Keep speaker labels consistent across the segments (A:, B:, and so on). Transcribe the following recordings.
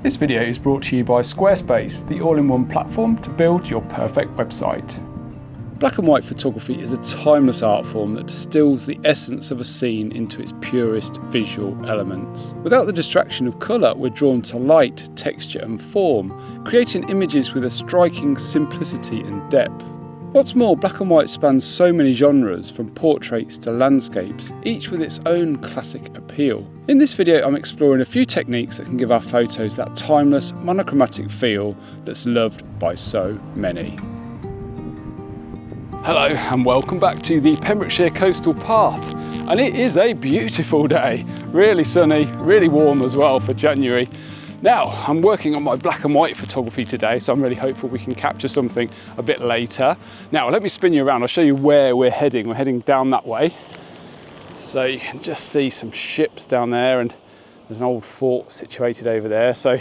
A: This video is brought to you by Squarespace, the all-in-one platform to build your perfect website. Black and white photography is a timeless art form that distills the essence of a scene into its purest visual elements. Without the distraction of colour, we're drawn to light, texture and form, creating images with a striking simplicity and depth. What's more, black and white spans so many genres, from portraits to landscapes, each with its own classic appeal. In this video, I'm exploring a few techniques that can give our photos that timeless, monochromatic feel that's loved by so many. Hello and welcome back to the Pembrokeshire Coastal Path, and it is a beautiful day, really sunny, really warm as well for January. Now, I'm working on my black and white photography today, so I'm really hopeful we can capture something a bit later. Now, let me spin you around. I'll show you where we're heading. We're heading down that way. So you can just see some ships down there, and there's an old fort situated over there. So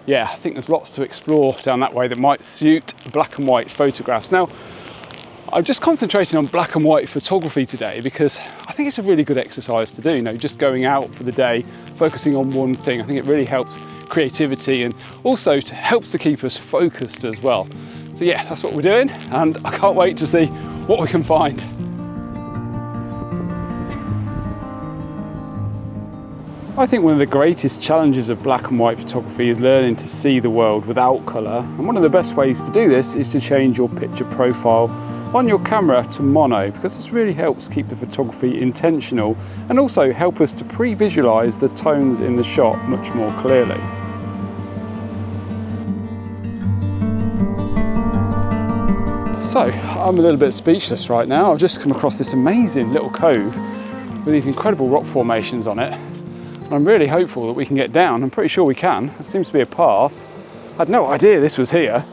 A: yeah, I think there's lots to explore down that way that might suit black and white photographs. Now, I'm just concentrating on black and white photography today because I think it's a really good exercise to do, just going out for the day, focusing on one thing. I think it really helps creativity and also helps to keep us focused as well. So yeah, that's what we're doing, and I can't wait to see what we can find. I think one of the greatest challenges of black and white photography is learning to see the world without colour, and one of the best ways to do this is to change your picture profile on your camera to mono, because this really helps keep the photography intentional and also help us to pre-visualise the tones in the shot much more clearly. So I'm a little bit speechless right now. I've just come across this amazing little cove with these incredible rock formations on it. I'm really hopeful that we can get down. I'm pretty sure we can. There seems to be a path. I had no idea this was here,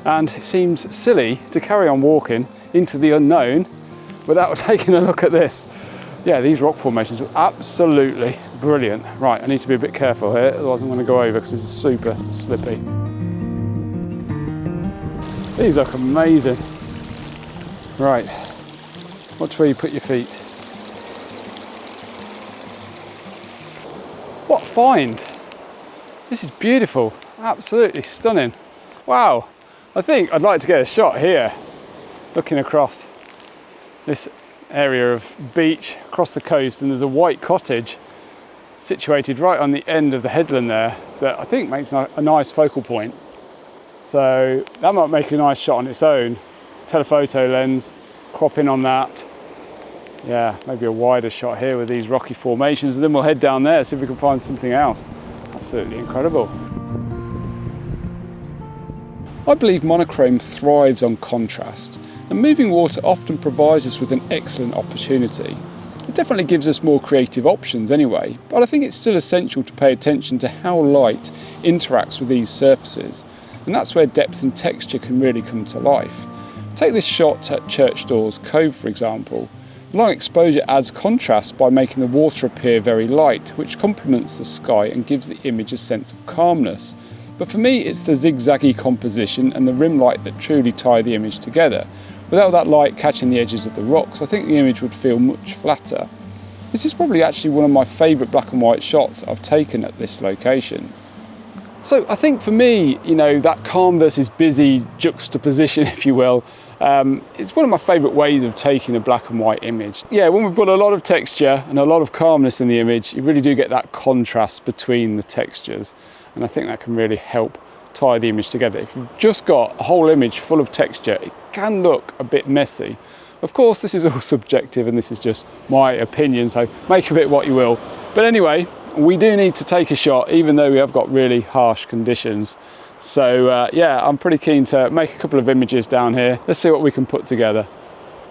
A: and it seems silly to carry on walking into the unknown without taking a look at this. Yeah, these rock formations are absolutely brilliant. Right, I need to be a bit careful here, otherwise I'm going to go over because this is super slippy. These look amazing. Right, watch where you put your feet. What a find! This is beautiful, absolutely stunning. Wow, I think I'd like to get a shot here, looking across this area of beach across the coast, and there's a white cottage situated right on the end of the headland there that I think makes a nice focal point. So that might make a nice shot on its own. Telephoto lens, crop in on that. Yeah, maybe a wider shot here with these rocky formations, and then we'll head down there, see if we can find something else. Absolutely incredible. I believe monochrome thrives on contrast, and moving water often provides us with an excellent opportunity. It definitely gives us more creative options anyway, but I think it's still essential to pay attention to how light interacts with these surfaces, and that's where depth and texture can really come to life. Take this shot at Church Doors Cove, for example. Long exposure adds contrast by making the water appear very light, which complements the sky and gives the image a sense of calmness. But for me, it's the zigzaggy composition and the rim light that truly tie the image together. Without that light catching the edges of the rocks, I think the image would feel much flatter. This is probably actually one of my favourite black and white shots I've taken at this location. So I think for me, that calm versus busy juxtaposition, if you will, it's one of my favourite ways of taking a black and white image. Yeah, when we've got a lot of texture and a lot of calmness in the image, you really do get that contrast between the textures, and I think that can really help tie the image together. If you've just got a whole image full of texture, it can look a bit messy. Of course, this is all subjective and this is just my opinion, so make of it what you will. But anyway, we do need to take a shot, even though we have got really harsh conditions. So yeah, I'm pretty keen to make a couple of images down here. Let's see what we can put together.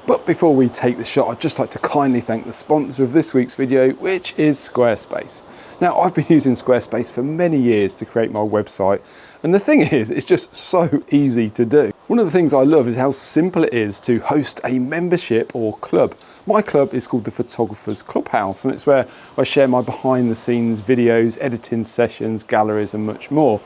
A: But before we take the shot, I'd just like to kindly thank the sponsor of this week's video, which is Squarespace. Now, I've been using Squarespace for many years to create my website, and the thing is, it's just so easy to do. One of the things I love is how simple it is to host a membership or club. My club is called the Photographer's Clubhouse, and it's where I share my behind the scenes videos, editing sessions, galleries and much more.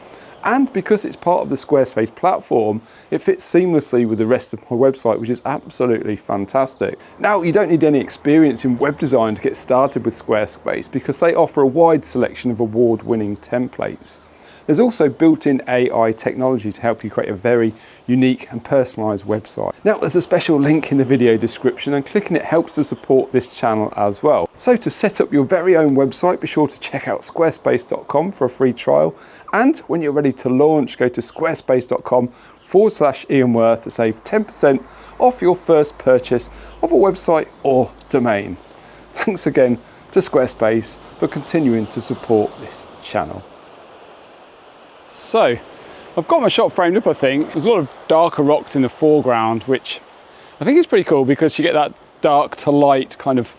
A: And because it's part of the Squarespace platform, it fits seamlessly with the rest of my website, which is absolutely fantastic. Now, you don't need any experience in web design to get started with Squarespace because they offer a wide selection of award-winning templates. There's also built-in AI technology to help you create a very unique and personalised website. Now there's a special link in the video description, and clicking it helps to support this channel as well. So to set up your very own website, be sure to check out squarespace.com for a free trial, and when you're ready to launch, go to squarespace.com/Ian Worth to save 10% off your first purchase of a website or domain. Thanks again to Squarespace for continuing to support this channel. So I've got my shot framed up, I think. There's a lot of darker rocks in the foreground, which I think is pretty cool because you get that dark to light kind of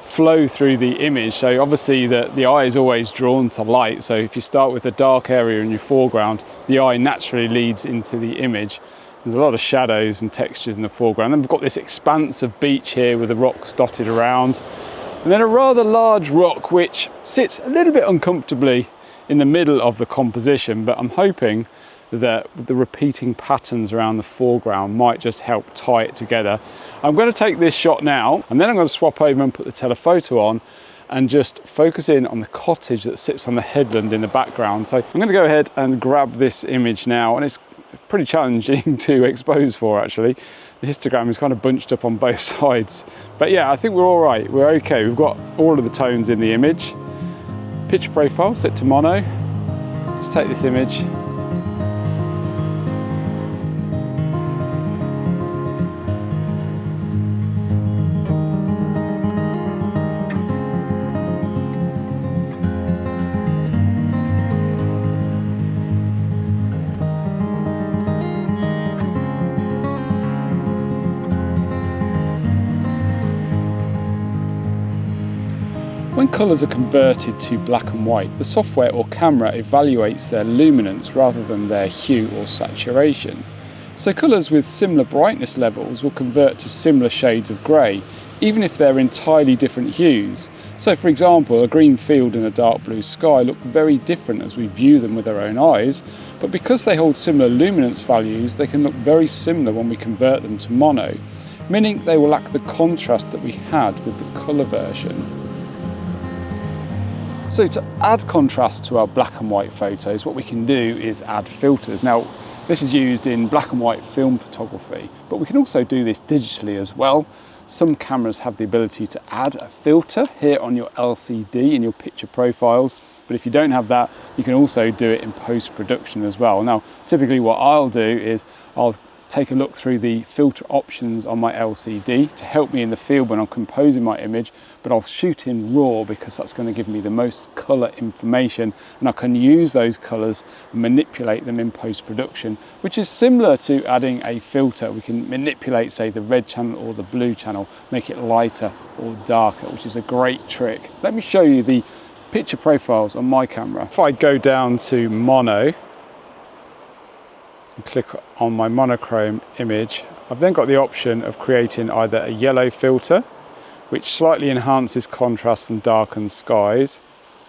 A: flow through the image. So obviously the eye is always drawn to light. So if you start with a dark area in your foreground, the eye naturally leads into the image. There's a lot of shadows and textures in the foreground. Then we've got this expanse of beach here with the rocks dotted around. And then a rather large rock which sits a little bit uncomfortably in the middle of the composition, but I'm hoping that the repeating patterns around the foreground might just help tie it together. I'm going to take this shot now, and then I'm going to swap over and put the telephoto on and just focus in on the cottage that sits on the headland in the background. So I'm going to go ahead and grab this image now, and it's pretty challenging to expose for actually. The histogram is kind of bunched up on both sides. But yeah, I think we're all right, we're okay. We've got all of the tones in the image. Picture profile, set to mono. Let's take this image. When colours are converted to black and white, the software or camera evaluates their luminance rather than their hue or saturation. So colours with similar brightness levels will convert to similar shades of grey, even if they're entirely different hues. So for example, a green field and a dark blue sky look very different as we view them with our own eyes, but because they hold similar luminance values, they can look very similar when we convert them to mono, meaning they will lack the contrast that we had with the colour version. So to add contrast to our black and white photos, what we can do is add filters. Now, this is used in black and white film photography, but we can also do this digitally as well. Some cameras have the ability to add a filter here on your LCD in your picture profiles, but if you don't have that, you can also do it in post-production as well. Now, typically what I'll do is I'll take a look through the filter options on my LCD to help me in the field when I'm composing my image, but I'll shoot in RAW because that's going to give me the most colour information, and I can use those colours and manipulate them in post-production, which is similar to adding a filter. We can manipulate, say, the red channel or the blue channel, make it lighter or darker, which is a great trick. Let me show you the picture profiles on my camera. If I go down to mono, and click on my monochrome image, I've then got the option of creating either a yellow filter, which slightly enhances contrast and darkens skies,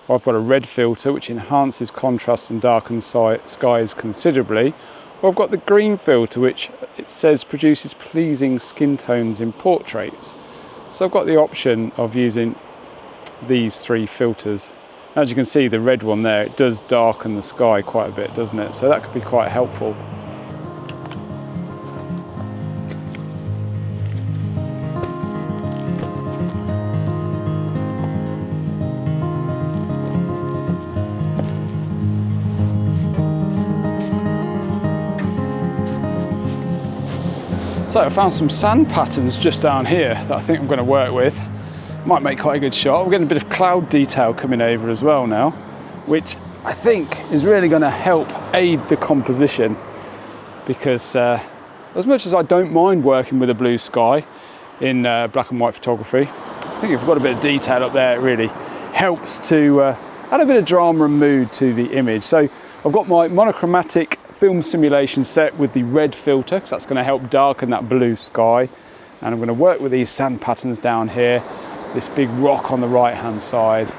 A: or I've got a red filter, which enhances contrast and darkens skies considerably, or I've got the green filter, which it says produces pleasing skin tones in portraits. So I've got the option of using these three filters. As you can see, the red one there, it does darken the sky quite a bit, doesn't it? So that could be quite helpful. So I found some sand patterns just down here that I think I'm going to work with. Might make quite a good shot. We're getting a bit of cloud detail coming over as well now, which I think is really going to help aid the composition, because as much as I don't mind working with a blue sky in black and white photography, I think if we've got a bit of detail up there, it really helps to add a bit of drama and mood to the image. So I've got my monochromatic film simulation set with the red filter, because that's going to help darken that blue sky, and I'm going to work with these sand patterns down here, this big rock on the right hand side,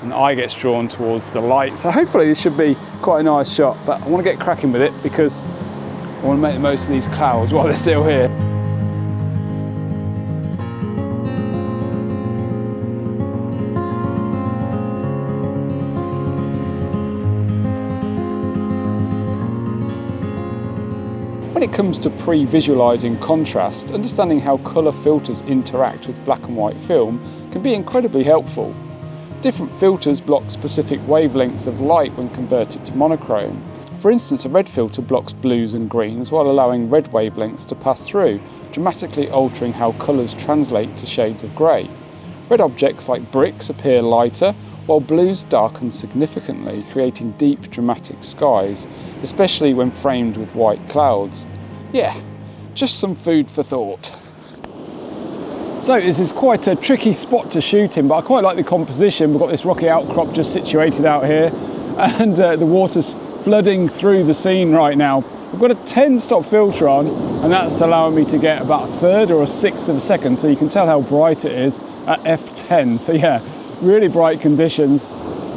A: and the eye gets drawn towards the light. So hopefully this should be quite a nice shot, but I want to get cracking with it because I want to make the most of these clouds while they're still here. When it comes to pre-visualising contrast, understanding how colour filters interact with black and white film can be incredibly helpful. Different filters block specific wavelengths of light when converted to monochrome. For instance, a red filter blocks blues and greens while allowing red wavelengths to pass through, dramatically altering how colours translate to shades of grey. Red objects like bricks appear lighter, while blues darken significantly, creating deep, dramatic skies, especially when framed with white clouds. Yeah, just some food for thought. So this is quite a tricky spot to shoot in, but I quite like the composition. We've got this rocky outcrop just situated out here, and the water's flooding through the scene right now. I've got a 10-stop filter on, and that's allowing me to get about a third or a sixth of a second, so you can tell how bright it is at f10. So yeah, really bright conditions.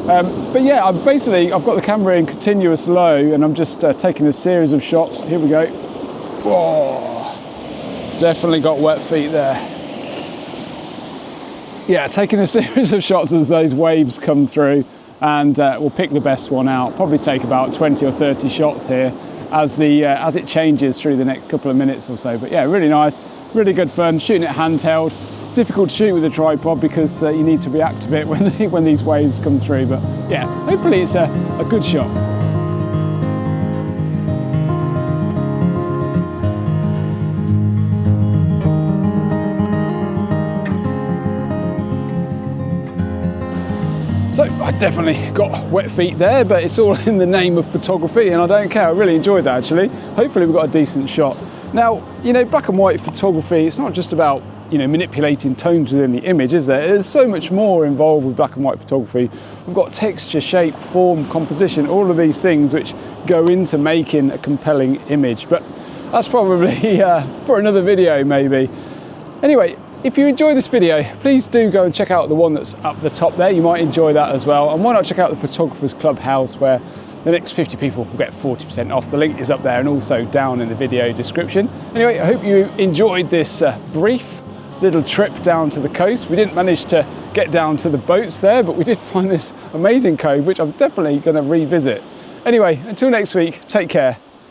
A: But yeah, I've got the camera in continuous low, and I'm just taking a series of shots. Here we go. Whoa, definitely got wet feet there. Yeah, taking a series of shots as those waves come through, and we'll pick the best one out. Probably take about 20 or 30 shots here as it changes through the next couple of minutes or so. But yeah, really nice, really good fun shooting it handheld. Difficult to shoot with a tripod because you need to react a bit when these waves come through. But yeah, hopefully it's a good shot. So I definitely got wet feet there, but it's all in the name of photography, and I don't care. I really enjoyed that actually. Hopefully we've got a decent shot. Now, you know, black and white photography, it's not just about, you know, manipulating tones within the image, is there? There's so much more involved with black and white photography. We've got texture, shape, form, composition, all of these things which go into making a compelling image. But that's probably for another video maybe. Anyway, if you enjoy this video, please do go and check out the one that's up the top there. You might enjoy that as well. And why not check out the Photographers Clubhouse, where the next 50 people will get 40% off. The link is up there and also down in the video description. Anyway, I hope you enjoyed this brief little trip down to the coast. We didn't manage to get down to the boats there, but we did find this amazing cove, which I'm definitely going to revisit. Anyway, until next week, take care.